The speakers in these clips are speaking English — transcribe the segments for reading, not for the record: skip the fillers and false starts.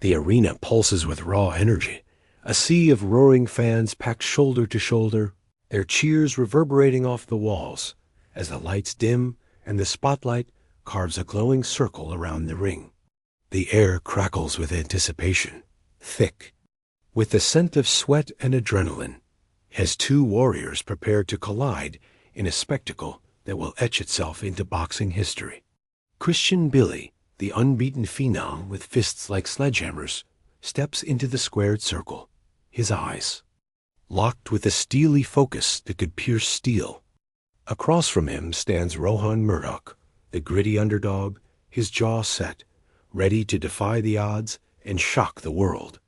The arena pulses with raw energy, a sea of roaring fans packed shoulder to shoulder, their cheers reverberating off the walls as the lights dim and the spotlight carves a glowing circle around the ring. The air crackles with anticipation, thick, with the scent of sweat and adrenaline, as two warriors prepare to collide in a spectacle that will etch itself into boxing history. Christian Billy, the unbeaten phenom with fists like sledgehammers, steps into the squared circle, his eyes locked with a steely focus that could pierce steel. Across from him stands Rohan Murdock, the gritty underdog, his jaw set, ready to defy the odds and shock the world.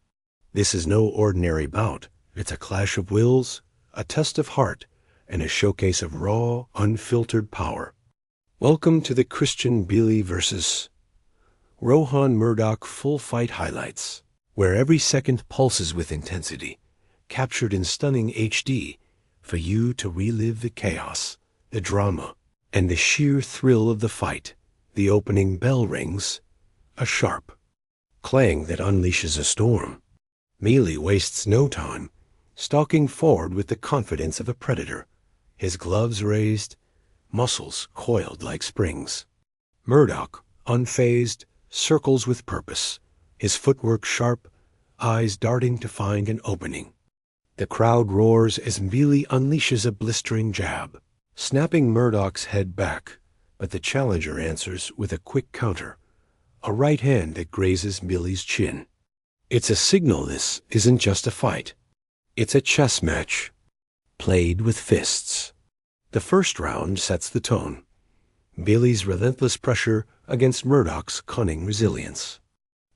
This is no ordinary bout. It's a clash of wills, a test of heart, and a showcase of raw, unfiltered power. Welcome to the Christian Billy vs. Rohan Murdock full fight highlights, where every second pulses with intensity, captured in stunning HD for you to relive the chaos, the drama, and the sheer thrill of the fight. The opening bell rings, a sharp clang that unleashes a storm. MBILLI wastes no time, stalking forward with the confidence of a predator, his gloves raised, muscles coiled like springs. Murdock, unfazed, circles with purpose, his footwork sharp, eyes darting to find an opening. The crowd roars as MBILLI unleashes a blistering jab, snapping Murdock's head back, but the challenger answers with a quick counter, a right hand that grazes MBILLI's chin. It's a signal this isn't just a fight. It's a chess match, played with fists. The first round sets the tone. MBILLI's relentless pressure against Murdock's cunning resilience.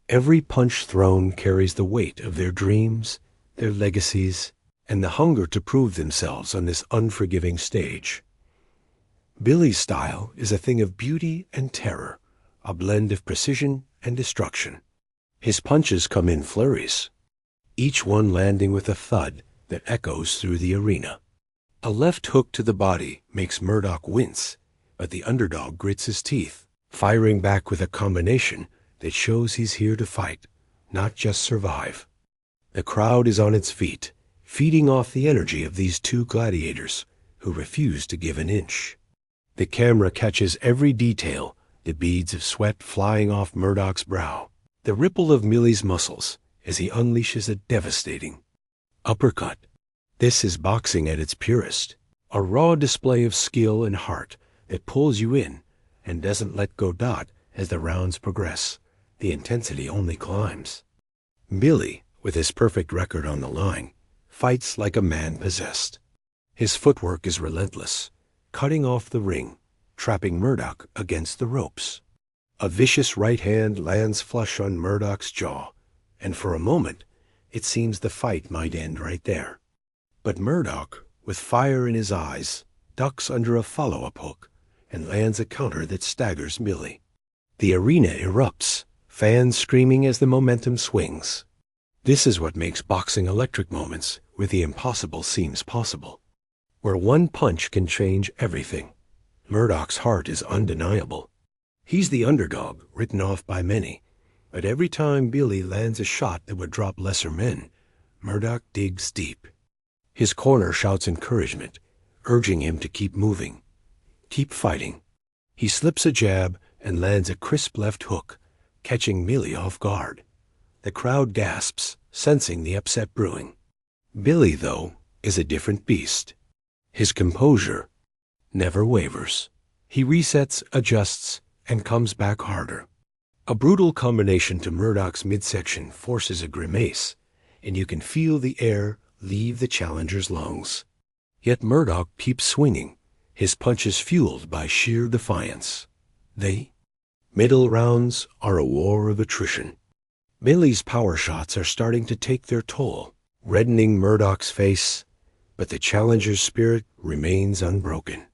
Every punch thrown carries the weight of their dreams, their legacies, and the hunger to prove themselves on this unforgiving stage. MBILLI's style is a thing of beauty and terror, a blend of precision and destruction. His punches come in flurries, each one landing with a thud that echoes through the arena. A left hook to the body makes Murdock wince, but the underdog grits his teeth, firing back with a combination that shows he's here to fight, not just survive. The crowd is on its feet, feeding off the energy of these two gladiators who refuse to give an inch. The camera catches every detail, the beads of sweat flying off Murdock's brow, the ripple of MBILLI's muscles as he unleashes a devastating uppercut. This is boxing at its purest, a raw display of skill and heart that pulls you in and doesn't let go. As the rounds progress, the intensity only climbs. MBILLI, with his perfect record on the line, fights like a man possessed. His footwork is relentless, cutting off the ring, trapping Murdock against the ropes. A vicious right hand lands flush on Murdock's jaw, and for a moment, it seems the fight might end right there. But Murdock, with fire in his eyes, ducks under a follow-up hook and lands a counter that staggers MBILLI. The arena erupts, fans screaming as the momentum swings. This is what makes boxing electric moments where the impossible seems possible, where one punch can change everything. Murdock's heart is undeniable. He's the underdog, written off by many, but every time MBILLI lands a shot that would drop lesser men, Murdock digs deep. His corner shouts encouragement, urging him to keep moving, keep fighting. He slips a jab and lands a crisp left hook, catching MBILLI off guard. The crowd gasps, sensing the upset brewing. MBILLI, though, is a different beast. His composure never wavers. He resets, adjusts, and comes back harder. A brutal combination to Murdock's midsection forces a grimace, and you can feel the air leave the challenger's lungs. Yet Murdock keeps swinging, his punches fueled by sheer defiance. The middle rounds are a war of attrition. MBILLI's power shots are starting to take their toll, reddening Murdock's face, but the challenger's spirit remains unbroken.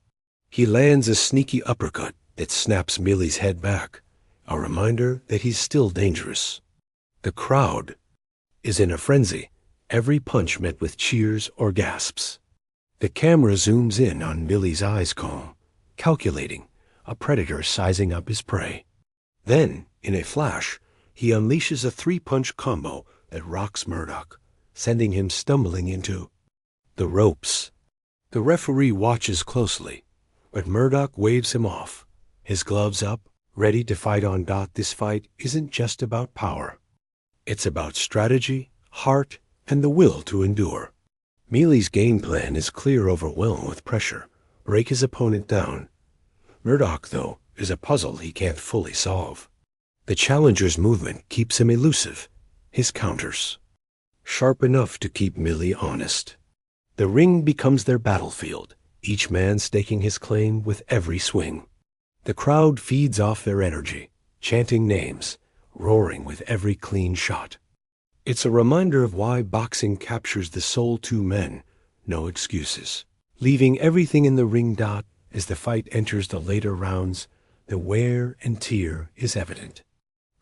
He lands a sneaky uppercut that snaps MBILLI's head back, a reminder that he's still dangerous. The crowd is in a frenzy, every punch met with cheers or gasps. The camera zooms in on MBILLI's eyes calm, calculating, a predator sizing up his prey. Then, in a flash, He unleashes a three-punch combo that rocks Murdock, sending him stumbling into the ropes. The referee watches closely, but Murdock waves him off, his gloves up, ready to fight on. This fight isn't just about power. It's about strategy, heart, and the will to endure. MBILLI's game plan is clear: overwhelm with pressure, break his opponent down. Murdock, though, is a puzzle he can't fully solve. The challenger's movement keeps him elusive, his counters sharp enough to keep MBILLI honest. The ring becomes their battlefield, each man staking his claim with every swing. The crowd feeds off their energy, chanting names, roaring with every clean shot. It's a reminder of why boxing captures the soul. Two men, no excuses, leaving everything in the ring. As the fight enters the later rounds, the wear and tear is evident.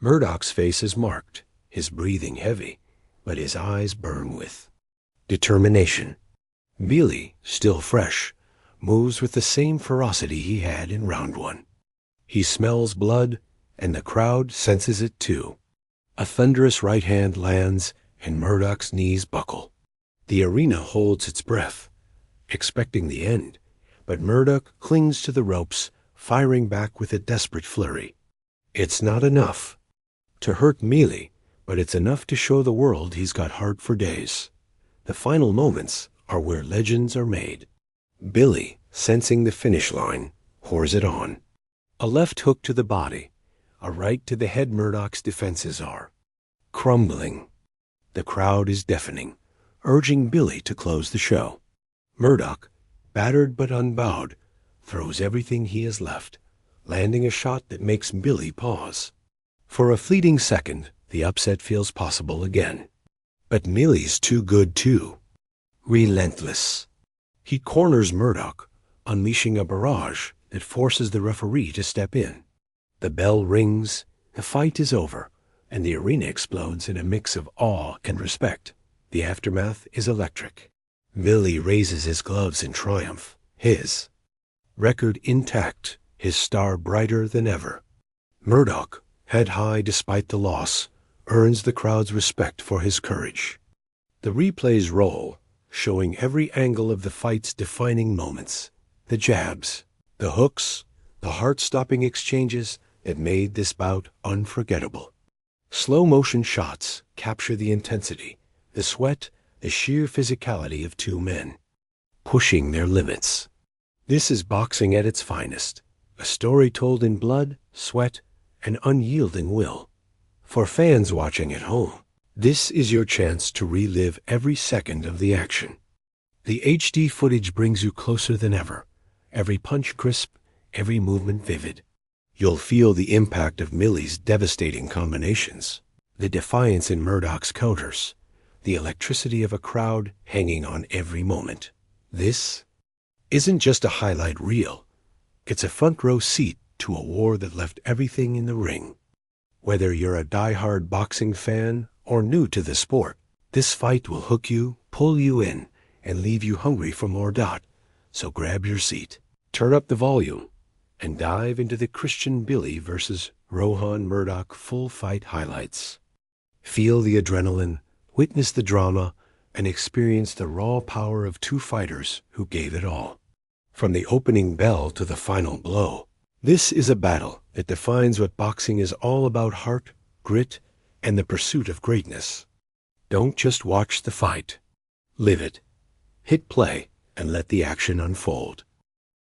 Murdock's face is marked, his breathing heavy, but his eyes burn with determination. MBILLI, still fresh, moves with the same ferocity he had in round one. He smells blood, and the crowd senses it too. A thunderous right hand lands, and Murdock's knees buckle. The arena holds its breath, expecting the end, but Murdock clings to the ropes, firing back with a desperate flurry. It's not enough to hurt MBILLI, but it's enough to show the world he's got heart for days. The final moments are where legends are made. MBILLI, sensing the finish line, pours it on. A left hook to the body, a right to the head. Murdock's defenses are crumbling. The crowd is deafening, urging MBILLI to close the show. Murdock, battered but unbowed, throws everything he has left, landing a shot that makes MBILLI pause. For a fleeting second, the upset feels possible again. But MBILLI's too good too. Relentless. He corners Murdock, unleashing a barrage that forces the referee to step in. The bell rings, the fight is over, and the arena explodes in a mix of awe and respect. The aftermath is electric. MBILLI raises his gloves in triumph, his record intact, his star brighter than ever. Murdock, head high despite the loss, earns the crowd's respect for his courage. The replays roll, showing every angle of the fight's defining moments. The jabs, the hooks, the heart-stopping exchanges that made this bout unforgettable. Slow-motion shots capture the intensity, the sweat, the sheer physicality of two men, pushing their limits. This is boxing at its finest, a story told in blood, sweat, and unyielding will. For fans watching at home, this is your chance to relive every second of the action. The HD footage brings you closer than ever, every punch crisp, every movement vivid. You'll feel the impact of MBILLI's devastating combinations, the defiance in Murdock's counters, the electricity of a crowd hanging on every moment. This isn't just a highlight reel. It's a front-row seat to a war that left everything in the ring. Whether you're a die-hard boxing fan or new to the sport, this fight will hook you, pull you in, and leave you hungry for more. So grab your seat, turn up the volume, and dive into the Christian MBILLI vs. Rohan Murdock full fight highlights. Feel the adrenaline, witness the drama, and experience the raw power of two fighters who gave it all. From the opening bell to the final blow, this is a battle that defines what boxing is all about: heart, grit, and the pursuit of greatness. Don't just watch the fight. Live it. Hit play and let the action unfold.